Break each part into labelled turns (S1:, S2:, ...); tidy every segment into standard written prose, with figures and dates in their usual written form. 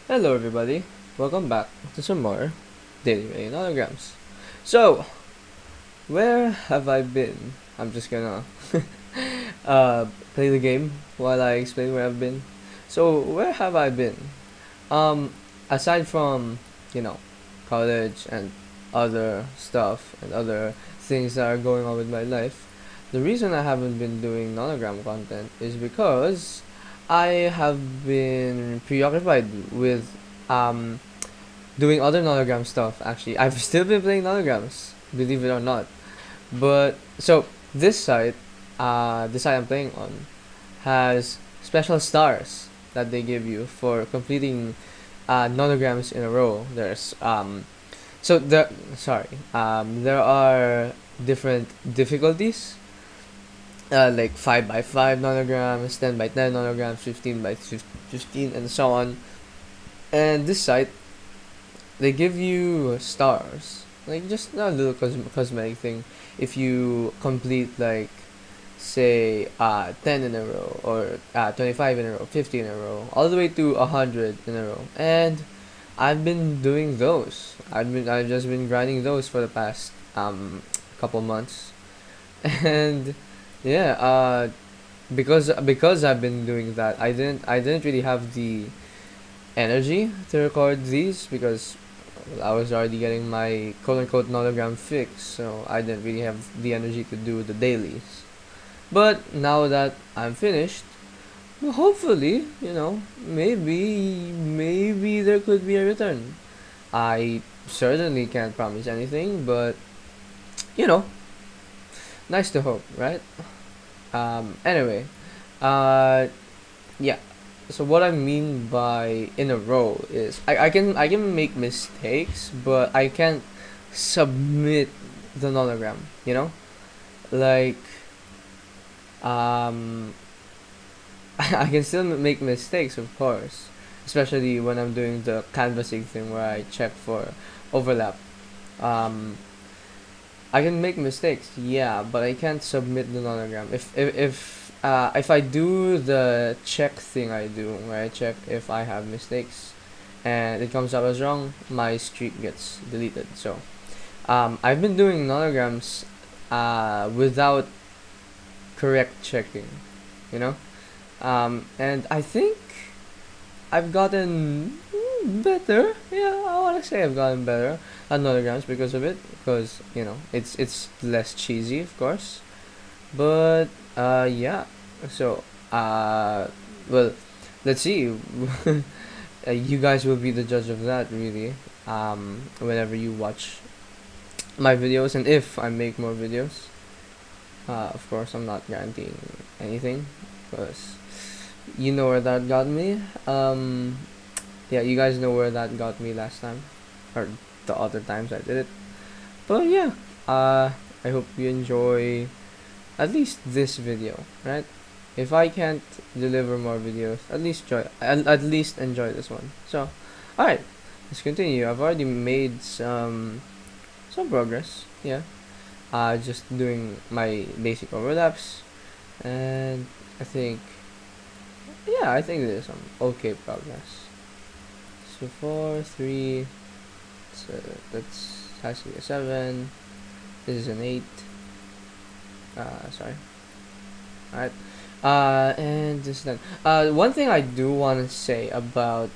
S1: Hello, everybody. Welcome back to some more Daily Rain Nonograms. So, where have I been? I'm just gonna play the game while I explain where I've been. So, where have I been? Um, Aside from, you know, college and other stuff and other things that are going on with my life, the reason I haven't been doing nonogram content is because I have been preoccupied with um doing other nonogram stuff. Actually, I've still been playing nonograms, believe it or not. But so this site I'm playing on, has special stars that they give you for completing nonograms in a row. So there sorry there are different difficulties, like 5 by 5 nonograms, 10 by 10 nonograms, 15 by 15, and so on. And this site, they give you stars, like just a little cosmetic thing. If you complete, like, say 10 in a row, or 25 in a row, 50 in a row, all the way to 100 in a row. And I've been doing those. I've just been grinding those for the past couple months. And yeah, because I've been doing that, I didn't really have the energy to record these, because I was already getting my quote unquote nonogram fix, so I didn't really have the energy to do the dailies. But now that I'm finished, well, hopefully, maybe there could be a return. I certainly can't promise anything, but you know, nice to hope, right? Anyway, uh, yeah. So what I mean by in a row is I can make mistakes, but I can't submit the nonogram. Like, um, I can still make mistakes, of course, especially when I'm doing the canvassing thing where I check for overlap. Um, I can make mistakes, yeah, but I can't submit the nonogram. If I do the check thing I do, where I check if I have mistakes, and it comes up as wrong, my streak gets deleted. So, I've been doing nonograms, without correct checking, you know, and I think I've gotten better. Yeah, I wanna say I've gotten better at nonograms because of it, because it's less cheesy, of course. But yeah. So well, let's see. You guys will be the judge of that, really. Whenever you watch my videos, and if I make more videos, of course I'm not guaranteeing anything, because you know where that got me. Yeah, you guys know where that got me last time, or the other times I did it. But yeah, I hope you enjoy at least this video, right? If I can't deliver more videos, at least enjoy this one. So, all right, let's continue. I've already made some progress. Yeah, just doing my basic overlaps, and I think I think there's some okay progress. So 4, 3. So that's actually a 7. This is an 8. Sorry. Alright. And this then. One thing I do want to say about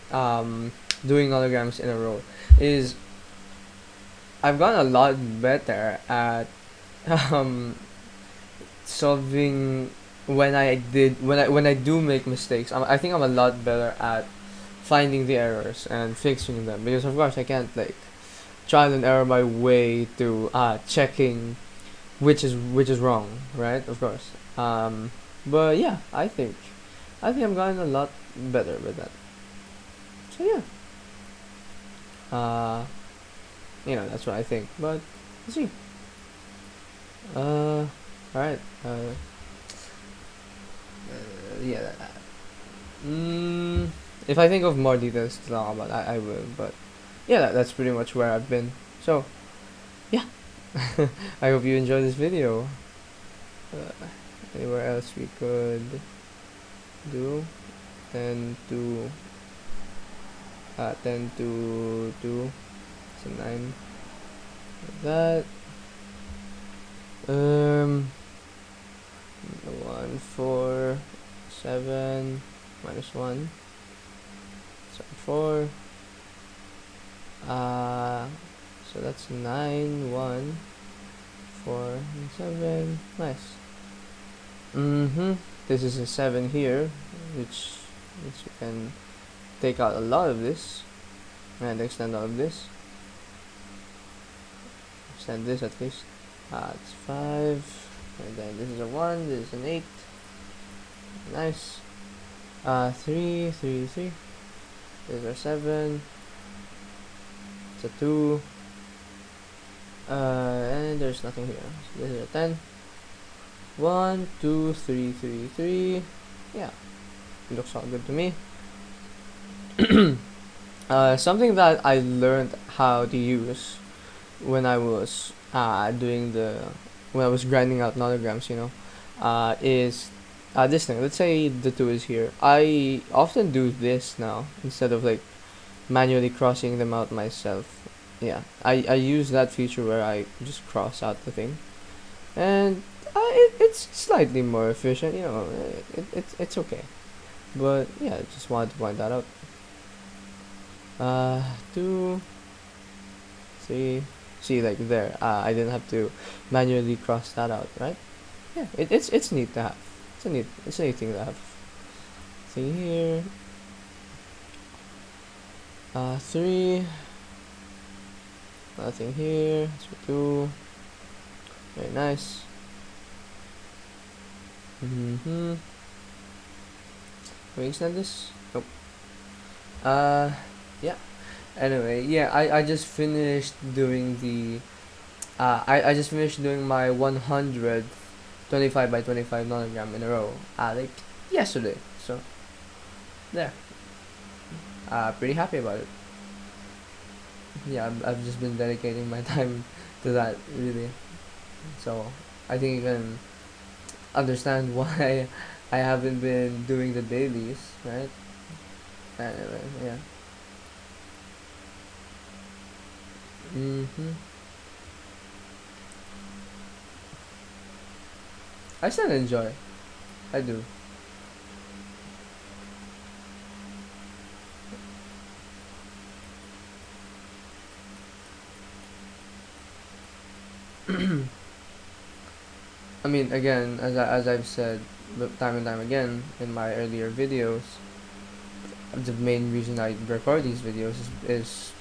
S1: doing holograms in a row is I've gotten a lot better at um, solving when I do make mistakes. I think I'm a lot better at finding the errors and fixing them, because of course I can't, like, trial and error my way to checking which is wrong, right? Of course. But yeah, I think I'm gotten a lot better with that. So yeah, uh, that's what I think. But let's see. All right. Yeah. If I think of more details to talk about, I will. But yeah, that's pretty much where I've been. So yeah, I hope you enjoyed this video. Uh, Anywhere else we could do and do 10 to 2, so 9, like that. 1, 4, 7, minus 1, so 4. So that's 9, 1, 4, and 7. Nice. This is a 7 here, which you can take out a lot of this and extend all of this. Extend this at least. It's 5. And then this is a 1, this is an 8. Nice. 3, 3, 3. This is a 7. It's a 2. And there's nothing here. So this is a 10. 1, 2, 3, 3, 3. Yeah. It looks all good to me. Something that I learned how to use when I was when I was grinding out nonograms, is this thing. Let's say the 2 is here. I often do this now instead of like manually crossing them out myself. Yeah, I use that feature where I just cross out the thing, and it's slightly more efficient. It's okay. But yeah, I just wanted to point that out. 2, 3. See, like there, I didn't have to manually cross that out, right? Yeah, it's neat to have. It's a neat thing to have. See here. 3. Nothing here. So 2. Very nice. Can we extend this? Nope. Yeah. Anyway, yeah, I just finished doing the I just finished doing my 100 25 by 25 nonogram in a row, like yesterday. So there. Pretty happy about it. Yeah, I've just been dedicating my time to that, really. So I think you can understand why I haven't been doing the dailies, right? Anyway, yeah. I still enjoy. I do. I mean, again, as I've said time and time again in my earlier videos, the main reason I record these videos is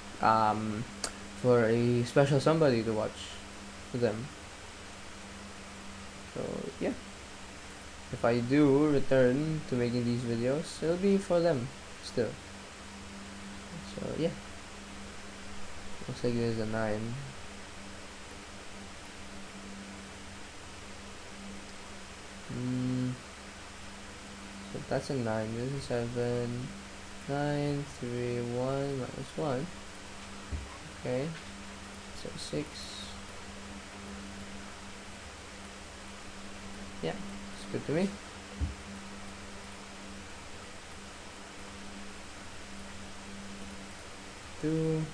S1: for a special somebody to watch for them. So yeah, if I do return to making these videos, it'll be for them still. So yeah, looks like there's a 9. So that's a 9. This is 7. 9, 3, 1, minus 1. Okay, so 6. Yeah, it's good to me. Two.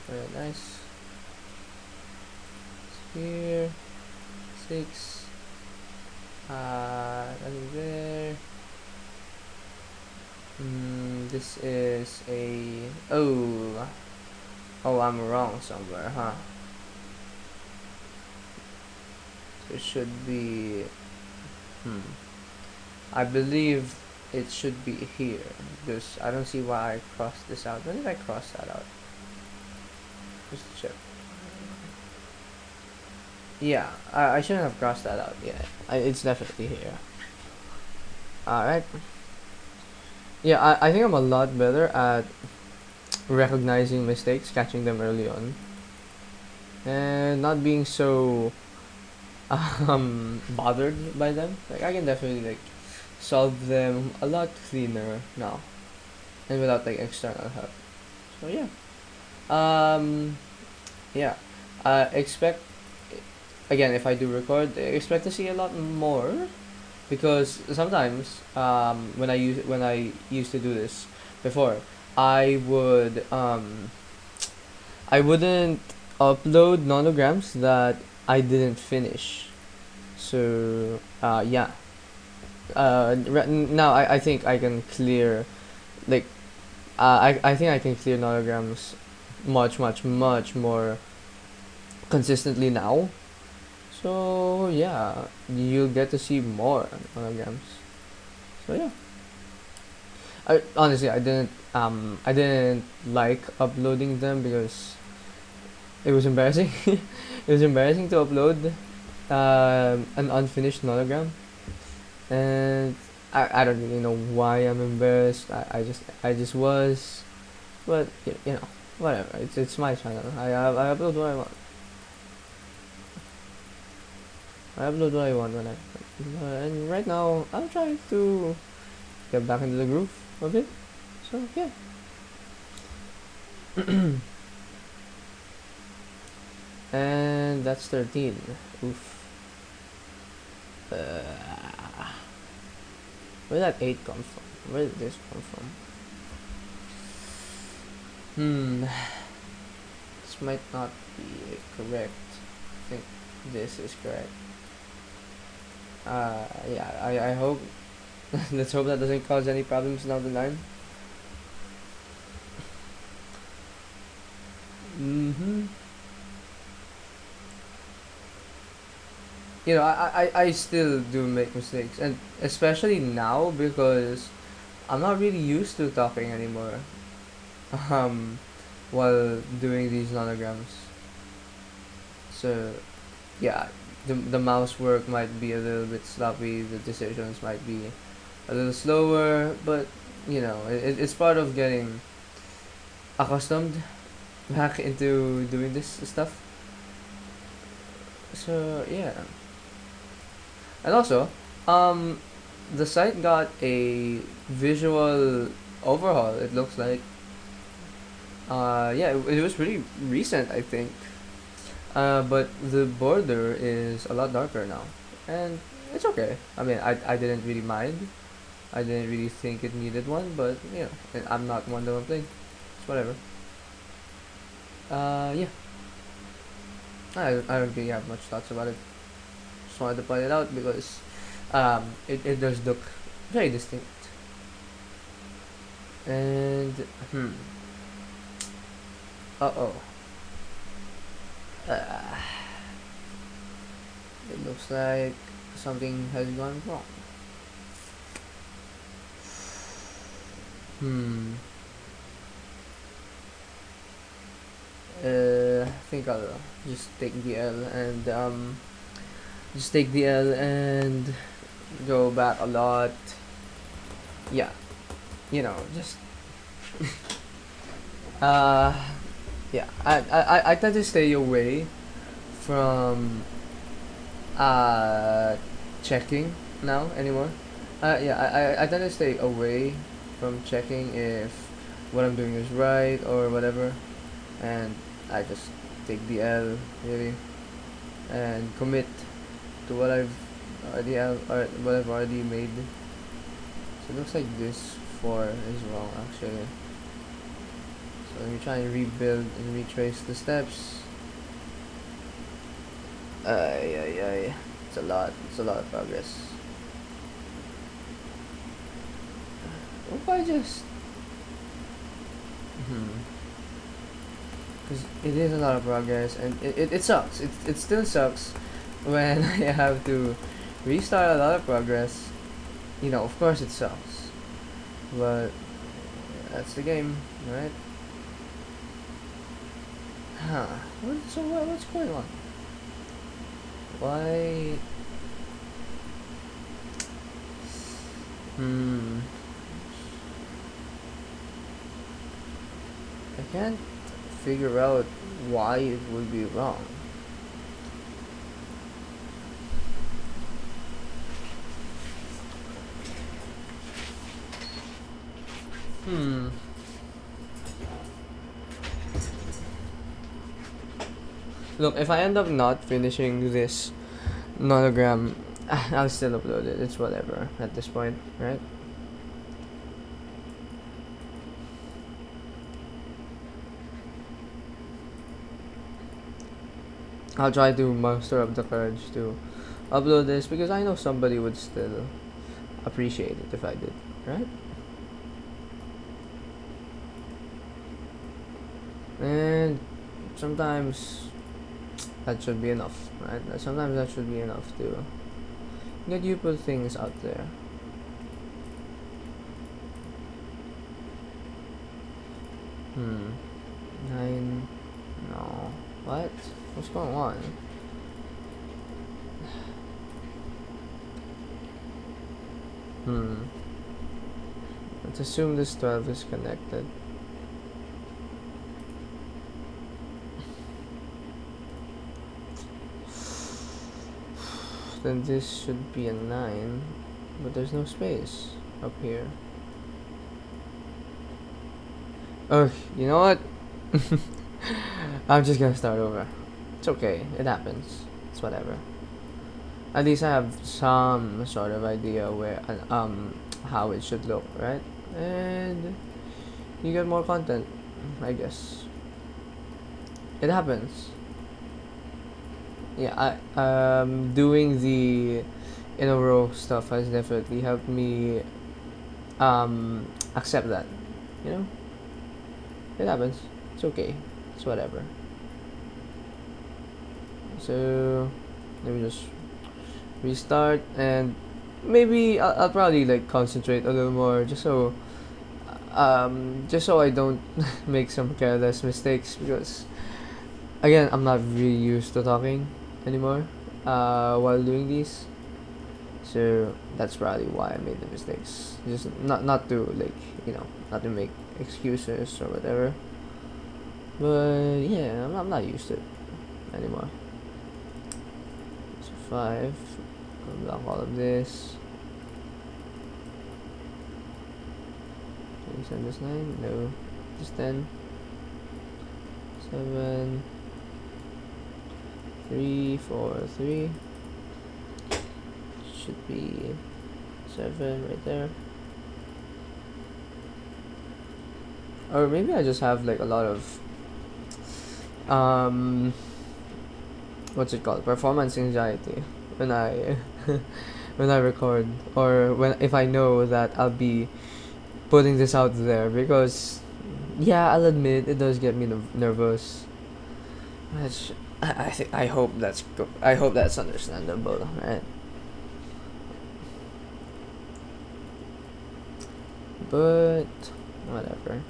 S1: Very nice. Here. 6. Nothing there. This is a oh, I'm wrong somewhere, huh? So it should be I believe it should be here because I don't see why I crossed this out. When did I cross that out? Just to check. Yeah, I shouldn't have crossed that out. Yeah, it's definitely here. Alright. Yeah, I think I'm a lot better at recognizing mistakes, catching them early on, and not being so bothered by them. Like I can definitely like solve them a lot cleaner now, and without like external help. So yeah, yeah. Expect again if I do record, expect to see a lot more because sometimes when I used to do this before, I would I wouldn't upload nonograms that I didn't finish. So yeah. Now I think I can clear, like, I think I can clear nonograms much more consistently now. So yeah, you'll get to see more nonograms. So yeah. Honestly, I didn't like uploading them because it was embarrassing. It was embarrassing to upload an unfinished nonogram, and I don't really know why I'm embarrassed. I just was, but you know, whatever. It's my channel. I upload what I want. I upload what I want when and right now I'm trying to get back into the groove a bit. So yeah. And that's 13. Oof. Where did that 8 come from? Where did this come from? This might not be correct. I think this is correct. Yeah, I hope. Let's hope that doesn't cause any problems down the line. Mm-hmm. You know, I still do make mistakes, and especially now because I'm not really used to talking anymore. Um, while doing these nonograms. So yeah, the mouse work might be a little bit sloppy. The decisions might be a little slower, but you know, it's part of getting accustomed back into doing this stuff. So yeah, and also, um, the site got a visual overhaul. It looks like. Yeah, it was pretty recent, I think. But the border is a lot darker now, and it's okay. I mean, I didn't really mind. I didn't really think it needed one, but you know, I'm not one to complain. It's whatever. Yeah, I don't really have much thoughts about it. Just wanted to point it out because it does look very distinct. And uh oh, uh, it looks like something has gone wrong. Hmm. I think I'll just take the L and just take the L and go back a lot. Yeah, you know, just uh, yeah. I tend to stay away from uh checking now anymore. Yeah, I tend to stay away from checking if what I'm doing is right or whatever, and I just take the L really and commit to what I've already made. So it looks like this 4 is wrong actually. So let me try and rebuild and retrace the steps. Yeah. It's a lot. It's a lot of progress. What if I just because it is a lot of progress and it sucks. It still sucks when I have to restart a lot of progress. You know, of course it sucks, but that's the game, right? Huh. What's going on? Why? Hmm. I can't figure out why it would be wrong. Hmm. Look, if I end up not finishing this nonogram, I'll still upload it. It's whatever at this point, right? I'll try to muster up the courage to upload this because I know somebody would still appreciate it if I did, right? And sometimes that should be enough, right? Sometimes that should be enough to get you put things out there. Hmm. 9. No. What? What's going on? Hmm. Let's assume this 12 is connected. Then this should be a 9, but there's no space up here. Ugh, you know what? I'm just gonna start over. It's okay, it happens. It's whatever. At least I have some sort of idea where how it should look, right? And you get more content, I guess. It happens. Yeah, doing the in a row stuff has definitely helped me accept that. You know? It happens. It's okay. It's whatever. So let me just restart, and maybe I'll probably like concentrate a little more just so I don't make some careless mistakes, because again, I'm not really used to talking anymore while doing these. So that's probably why I made the mistakes. Just not to like, not to make excuses or whatever. But yeah, I'm not used to it anymore. So 5. Unlock all of this. Can you send this 9? No. Just 10. 7. 3, 4, 3. Should be 7 right there. Or maybe I just have like a lot of what's it called, performance anxiety when I when I record, or if I know that I'll be putting this out there, because yeah, I'll admit it does get me nervous. Which I hope I hope that's understandable, right? But whatever.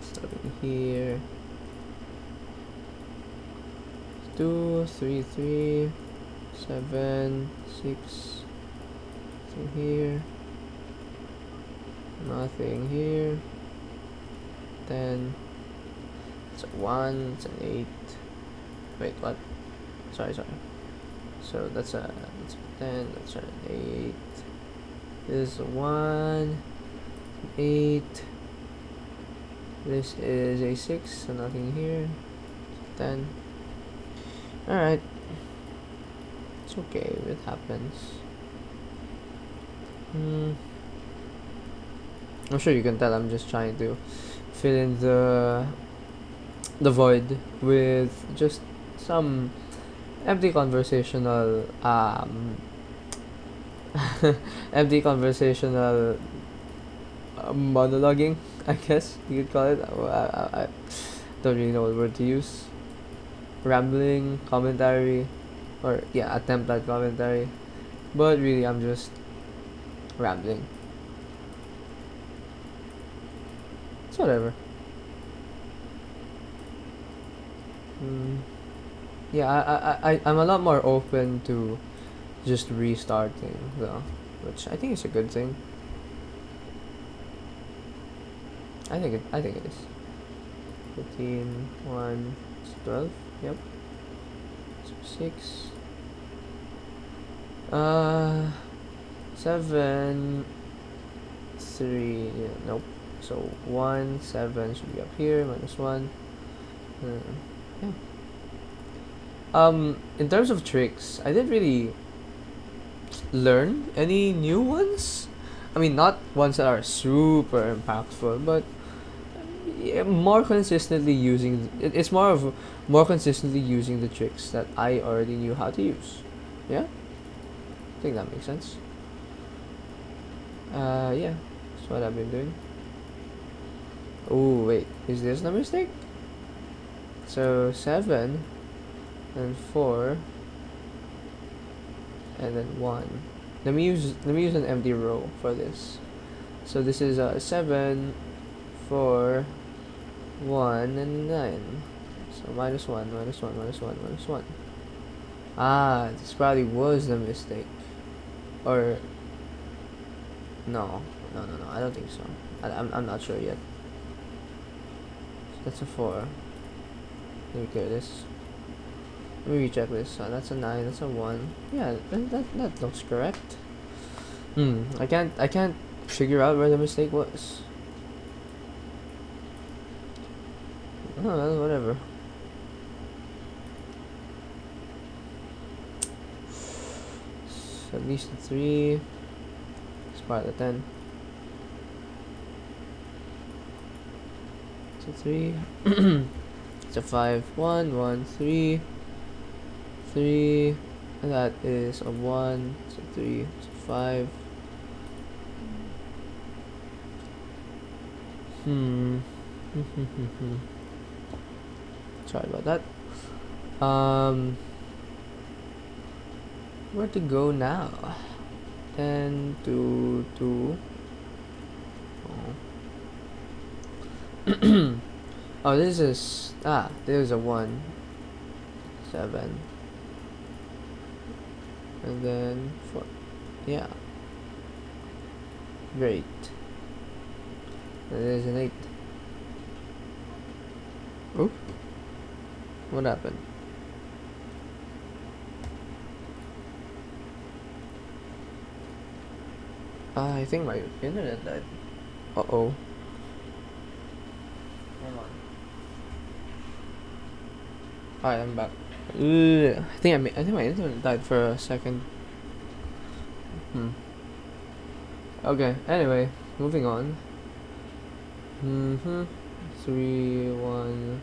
S1: Starting here. 2, 3, 3, 7, 6. Nothing here. Nothing here. 10. It's a 1. It's an 8. Wait, what? Sorry. So that's a 10. That's an 8. This is a 1. 8. This is a 6, so nothing here. 10. Alright. It's okay, it happens. I'm sure you can tell I'm just trying to fill in the void with just some empty conversational empty conversational monologuing, I guess you could call it. I don't really know what word to use. Rambling commentary, or yeah, attempt at commentary, but really I'm just rambling. It's whatever. Yeah, I'm a lot more open to just restarting though, which I think is a good thing. I think it is. 15, 1, 12. Yep. So 6. 7, 3. Yeah, nope. So 1, 7 should be up here. -1. Yeah. In terms of tricks, I didn't really learn any new ones. I mean, not ones that are super impactful, but yeah, more consistently using it's more of more consistently using the tricks that I already knew how to use. Yeah, I think that makes sense. Yeah, that's what I've been doing. Oh wait, is this the mistake? So 7 and 4 and then 1. Let me use an empty row for this. So this is 7, 4, 1, and 9. So minus 1, minus 1, minus 1, minus 1. Ah, this probably was the mistake. Or no, no. I don't think so. I'm not sure yet. So that's a 4. Let me clear this. Let me recheck this. That's a 9. That's a 1. Yeah, that looks correct. I can't figure out where the mistake was. Oh, well, whatever. So at least a 3. It's part of the 10. It's a 3. It's a 5. 1, 1, 3. 3. And that is a 1. It's a 3. It's a 5. Sorry about that. Where to go now? 10, 2, 2. Oh. Oh, this is there's a 1, 7, and then 4. Yeah, great. And there's an 8. Oh, what happened? I think my internet died. Uh-oh. Hold on. Alright, I'm back. Ugh, I think my internet died for a second. Okay, anyway, moving on. 3, 1.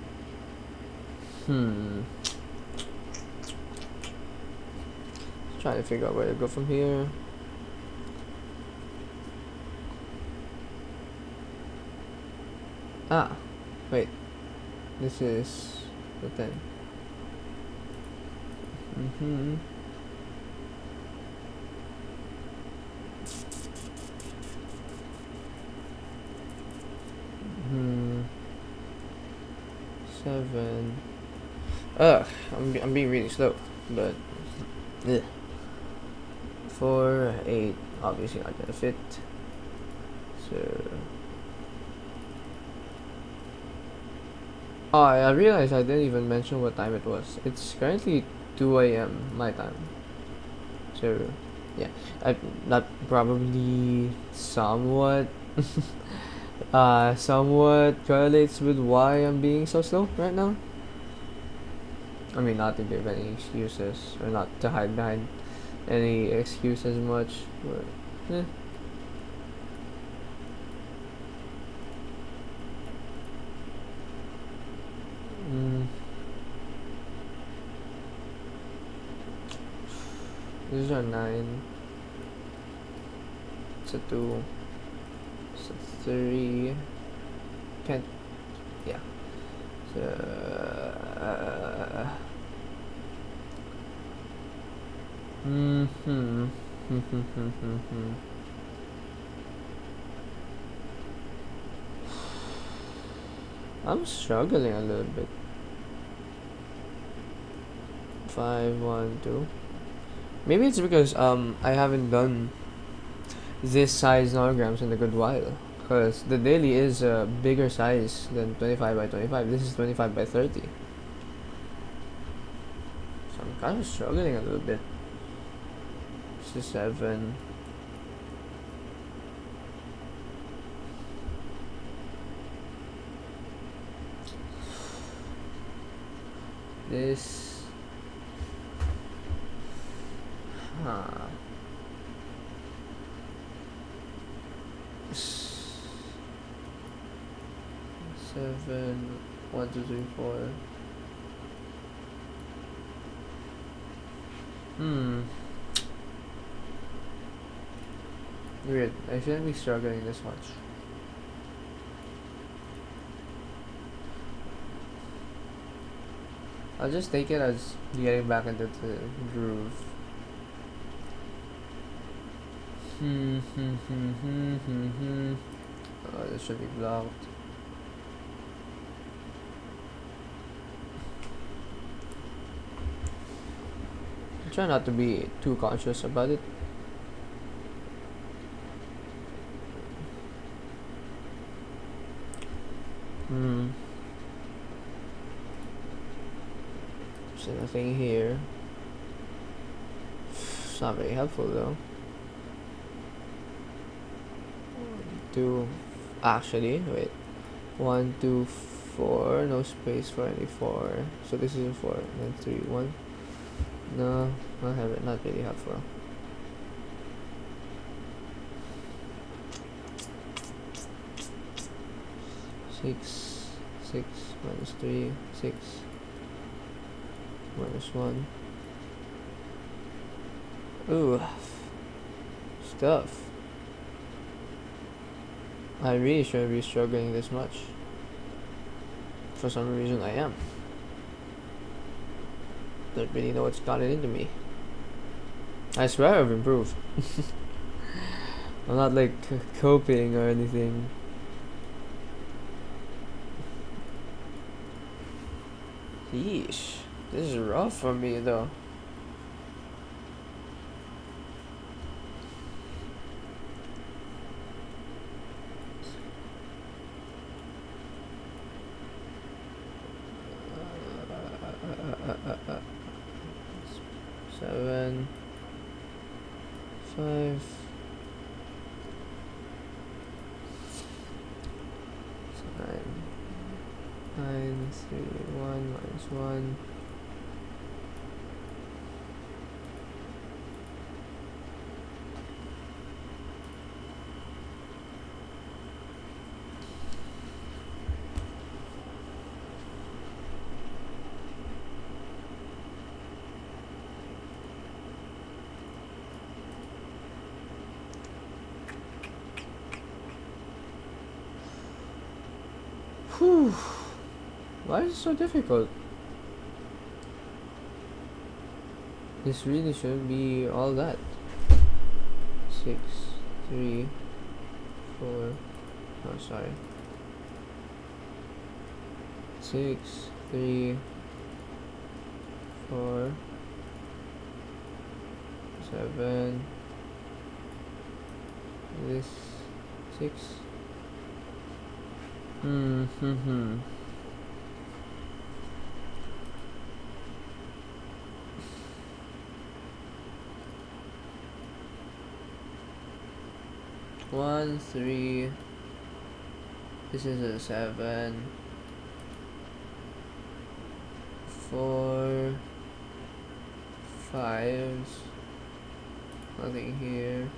S1: Trying to figure out where to go from here. Wait. This is the 10. Mm-hmm. 7. I'm being really slow, but 4, 8. Obviously not gonna fit. So. Oh, I realized I didn't even mention what time it was. It's currently 2 a.m. my time. So, yeah, that probably somewhat, somewhat correlates with why I'm being so slow right now. I mean, not to give any excuses or not to hide behind any excuses much, but eh. These are 9. It's a 2. It's a 3. Can't. Yeah. So, I'm struggling a little bit. 5, 1, 2. Maybe it's because I haven't done this size nonograms in a good while. Because the daily is a bigger size than 25 by 25. This is 25 by 30. So I'm kind of struggling a little bit. This is 7. This 7, 1, 2, 3, 4. Weird. I shouldn't be struggling this much. I'll just take it as getting back into the groove. Oh, this should be blocked. I try not to be too conscious about it. There's nothing here. It's not very helpful though. Actually, wait. 1, 2, 4. No space for any 4. So this is a 4. And then 3, 1. No, not really helpful. Six minus 3, 6 minus 1. Ooh, stuff. I really shouldn't be struggling this much. For some reason I am. Don't really know what's gotten into me. I swear I've improved. I'm not like coping or anything. Yeesh. This is rough for me though. Seven, 5, 9, 3, 1 minus 1. Whew. Why is it so difficult? This really shouldn't be all that. 6, 3, 4. Oh, sorry. 6, 3, 4, 7. This 6. One, 3. This is a 7. 4, 5s. Nothing here.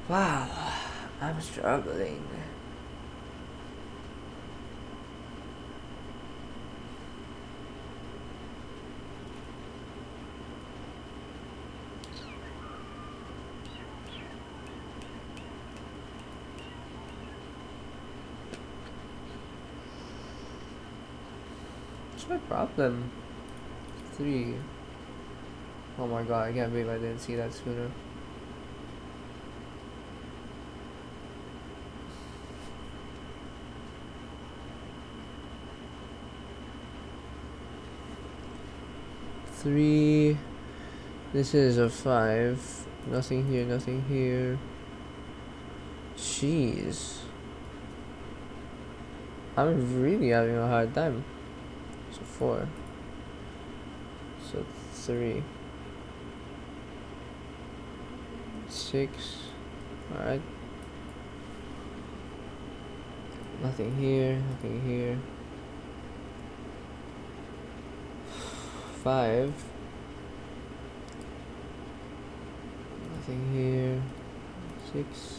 S1: Wow, I'm struggling. What's my problem? 3. Oh my god, I can't believe I didn't see that sooner. Three. This is a 5. Nothing here, nothing here. Jeez. I'm really having a hard time. So 4. So 3. 6. Alright. Nothing here, nothing here. 5. Nothing here. 6.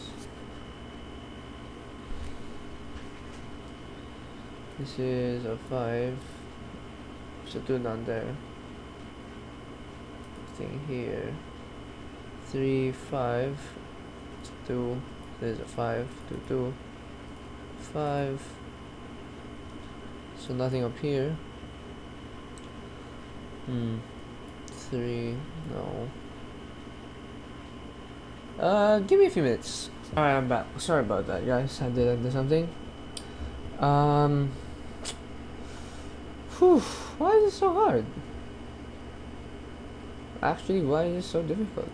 S1: This is a 5. So 2 down there. Thing here. 3, 5. 2. There's a 5. 2, 2. 5. So nothing up here. 3. No. Give me a few minutes. Alright, I'm back. Sorry about that, guys. I did do something. Whew, why is it so hard? Actually, why is it so difficult?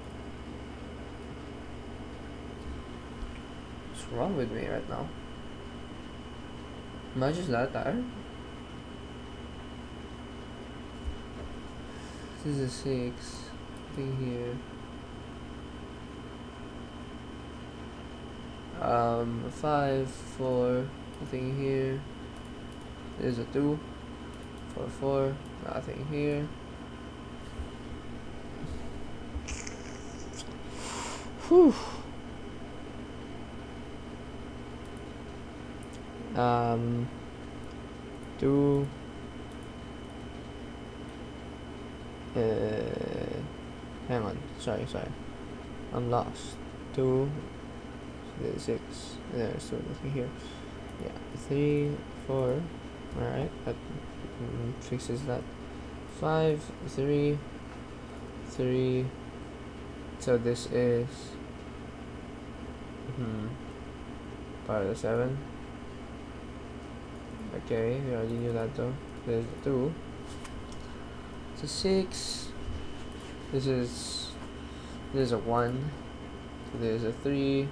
S1: What's wrong with me right now? Am I just that tired? This is a 6 thing here. 5, 4, nothing here. There's a 2, 4, 4, nothing here. Whew. 2. Hang on. Sorry. I'm lost. 2. There's 6. There's still nothing here. Yeah. 3, 4. Alright. That fixes that. 5, 3, 3. So this is part of the 7. Okay, we already knew that though. There's the 2. It's a 6. This is a 1. So there's a 3.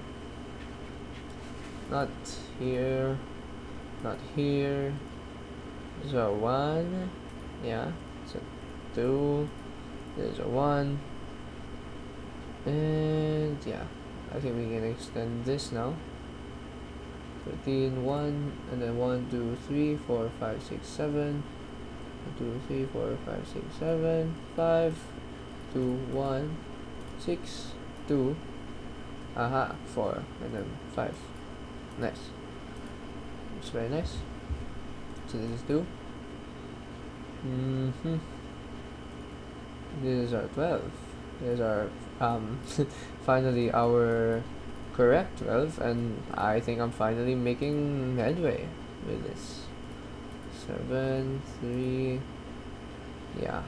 S1: Not here. Not here. There's a 1. Yeah. It's a 2. There's a 1. And yeah, I think we can extend this now. 13, 1, and then 1, 2, 3, 4, 5, 6, 7. 1, 2, 3, 4, 5, 6, 7. 5, 2, 1, 6, 2. Aha, 4, and then 5. Nice. It's very nice. So this is 2. This is our 12. This is our finally our correct 12, and I think I'm finally making headway with this. 7, 3. Yeah,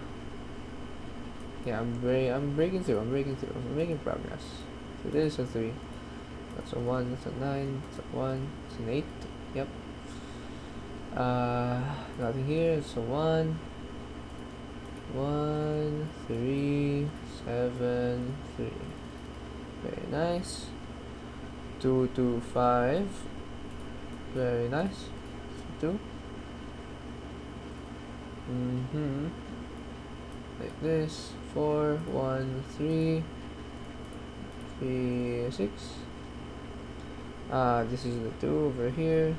S1: I'm breaking through. I'm making progress. So this is a 3. That's a 1. That's a 9. That's a 1. It's an 8. Yep. Nothing here. It's a 1. 1, 3, 7, 3. Very nice. 2, 2, 5. Very nice. 2. Like this. 4, 1, 3, 3, 6. This is the 2 over here.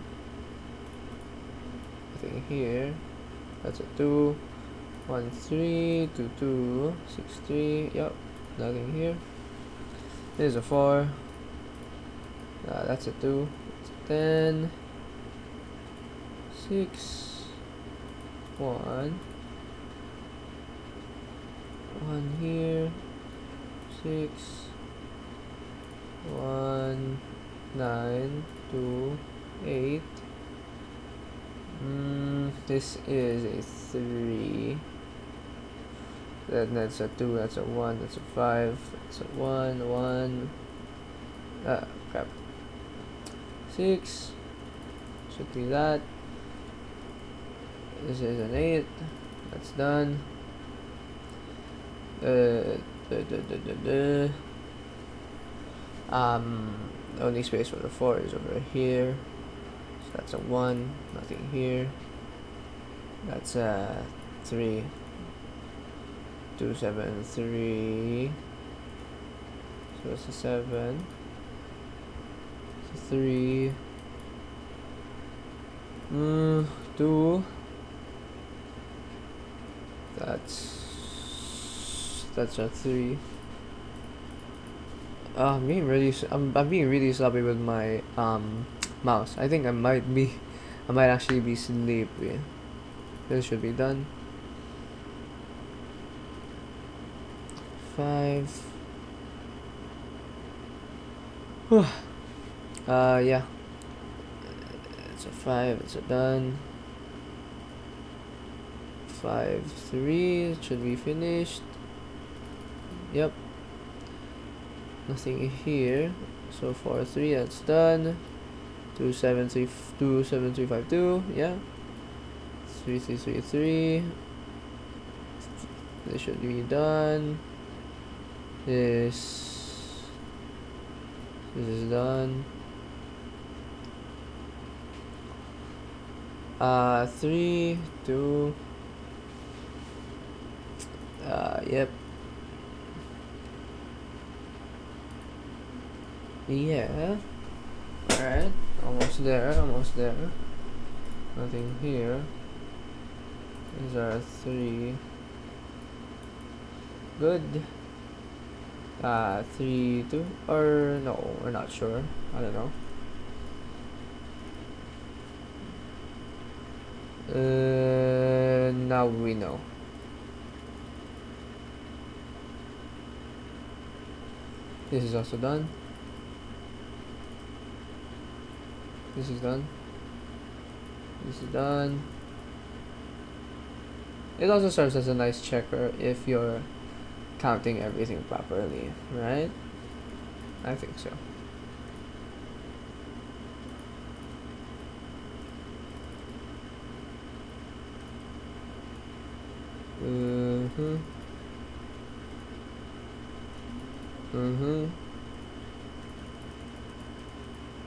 S1: I think here. That's a 2. 1, 3, 2, 2, 6, 3. Yep, nothing here. There's a 4. That's a 2. It's a 10. 6. 1. 1 here. 6. 1. 9. 2. 8. This is a 3. That's a 2, that's a 1, that's a 5, that's a 1, 1. Crap. 6. Should be that. This is an 8. That's done. The only space for the 4 is over here. So that's a 1, nothing here. That's a 3. 2, 7, 3. So it's a 7. It's a 3. 2. That's a 3. I'm being really sloppy with my mouse. I think I might be I might actually be sleepy. This should be done. 5. Yeah. It's a 5. It's a done. 5, 3. It should be finished. Yep. Nothing here. So 4, 3. That's done. 2, 7, 3, 2, 7, 3, 5, 2. Yeah. 3, 3, 3, 3. This should be done. This is done. 3, 2. Yep. Yeah. Alright. Almost there. Almost there. Nothing here. These are 3. Good. 3, 2. Or no, we're not sure. I don't know. Now we know. This is also done. This is done. This is done. It also serves as a nice checker if you're counting everything properly, right? I think so.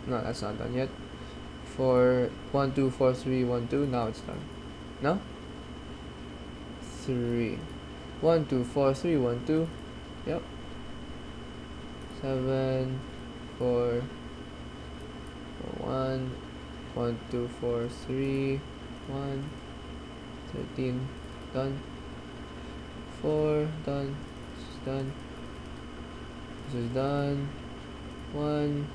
S1: No, that's not done yet. 4, 1, 2, 4, 3, 1, 2. Now it's done. No? 3. 1, 2, 4, 3, 1, 2. Yep. 7, 4, 1, 1, 2, 4, 3, 1, 13. Done. 4, done. This is done. This is done. 1,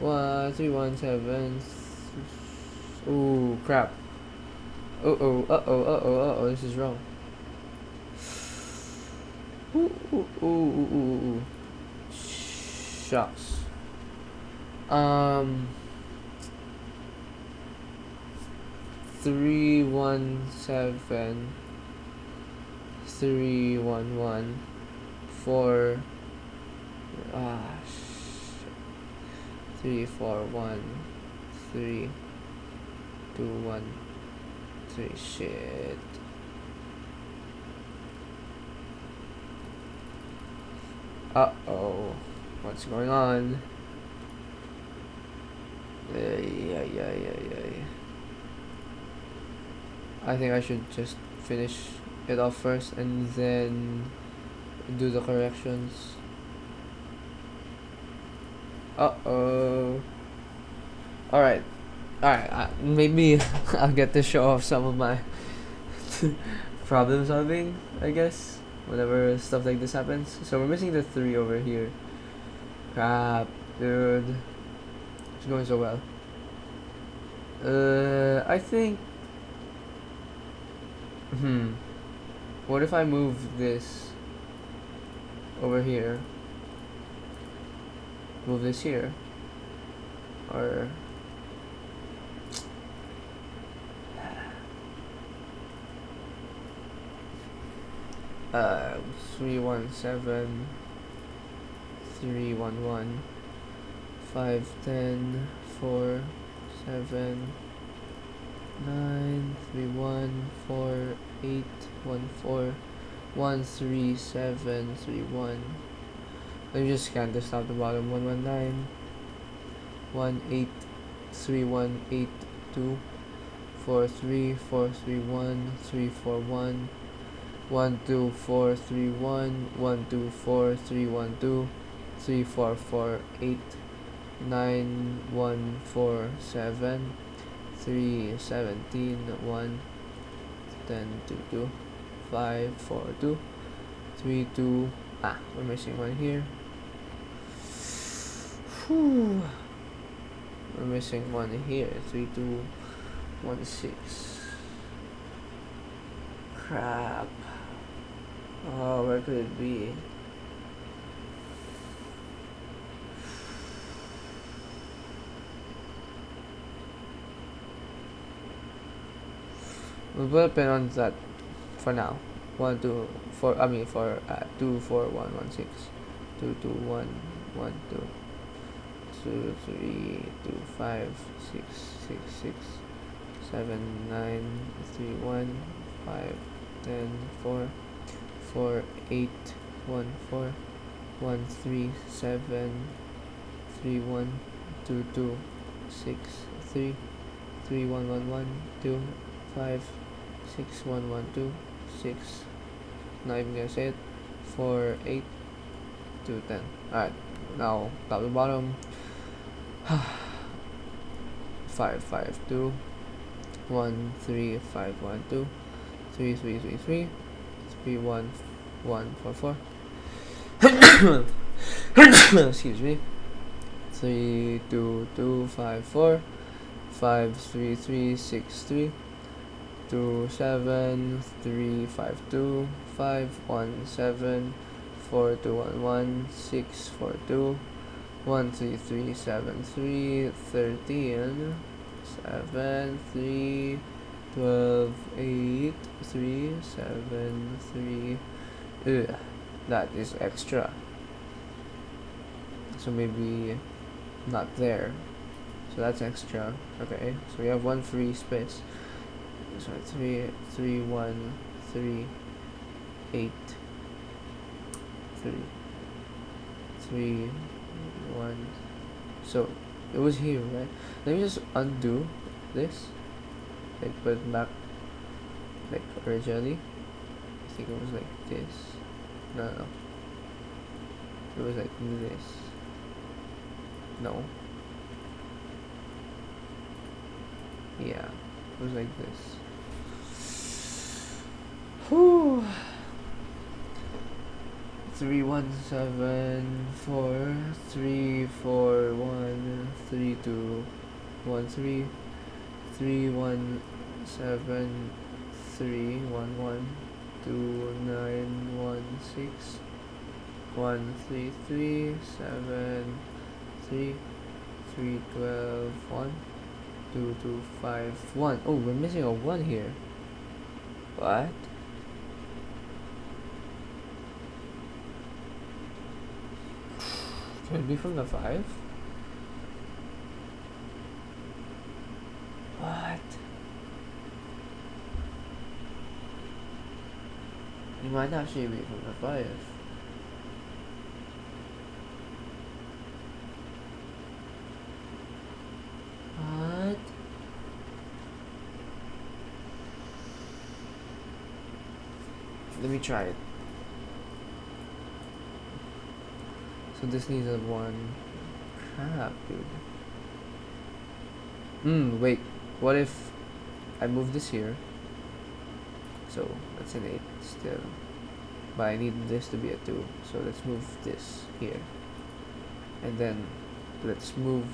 S1: 1, 3, 1, 7. Ooh, crap. Uh-oh, this is wrong. Ooh. Shucks. 3, 1, 7, 3, 1, 1, 4. 3, 4, 1, 3, 2, 1, 3. Shit. Uh-oh. What's going on? Yeah. I think I should just finish it off first and then do the corrections. Uh-oh. Alright. Maybe I'll get to show off some of my problem solving, I guess, whenever stuff like this happens. So we're missing the 3 over here. Crap, dude. It's going so well. I think... What if I move this over here? Move this here? Or... 3, 1, 7, 3, 1, 1, 5, 10, 4, 7, 9, 3, 1, 4, 8, 1, 4, 1, 3, 7, 3, 1. Let me just scan this out the bottom. 119, 1, 8, 3, 1, 8, 2, 4, 3, 4, 3, 1, 3, 4, 1, 1, 2, 4, 3, 1, 1, 2, 4, 3, 1, 2, 3, 4, 4, 8, 9, 1, 4, 7, 3, 17, 1, 10, 2, 2, 5, 4, 2, 3, 2. We're missing one here. Whew. We're missing one here. 3216. Crap. Oh, where could it be? We'll put a pin on that for now. 1 2 4. I mean for 2 4 1 1 6. 2 2 1 1 2. 2 3 2 5 6 6 6 7 9 3 1 5 10 4 4 8 1 4 1 3 7 3 1 2 2 6 3 3 1 1 1 2 5 6 1 1 2 6. Not even gonna say it. 4 8 2 10. Alright, now top to bottom. 5 5 2 1 3 5 1 2 3 3 3 3 3 1 1 4 4. Excuse me. 3 2 2 5 4 5 3 3 6 3 2 7 3 5 2 5 1 7 4 2 1 1 6 4 2 1 3 3 7 3 13 7 3 12 8 3 7 3. Ugh, that is extra. So maybe not there. So that's extra. Okay, so we have one free space. So 3 3 1 3 8 3 3 1. So it was here, right? Let me just undo this, like put it back like originally. I think it was like this. No, it was like this. No, yeah, it was like this. Whew. 3 1 7 4 3 4 1 3 2 1 3 3 1 7 3 1 1 2 9 1 6 1 3 3 7 3 3 12 1 2 2 5 1. Oh, we're missing a 1 here. What? Can it be from the 5? What? It might actually be from the 5. What? Let me try it. So this needs a 1. Crap, dude. Wait. What if I move this here? So that's an 8 still. But I need this to be a 2. So let's move this here. And then let's move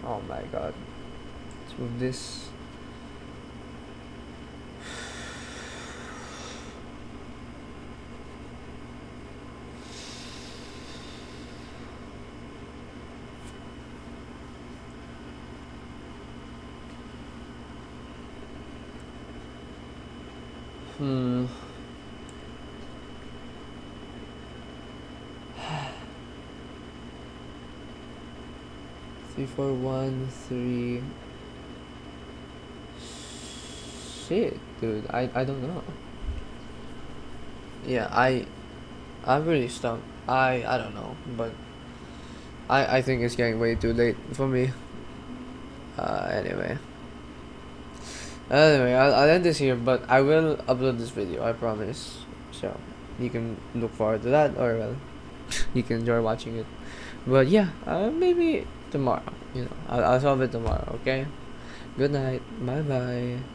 S1: oh my god. Let's move this. Hmm. 3 4 1 3. Shit, dude. I don't know. Yeah, I'm really stumped. I don't know, but I think it's getting way too late for me. Anyway. Anyway, I'll end this here, but I will upload this video, I promise. So you can look forward to that, or well, you can enjoy watching it. But yeah, maybe tomorrow. I'll solve it tomorrow. Okay. Good night. Bye bye.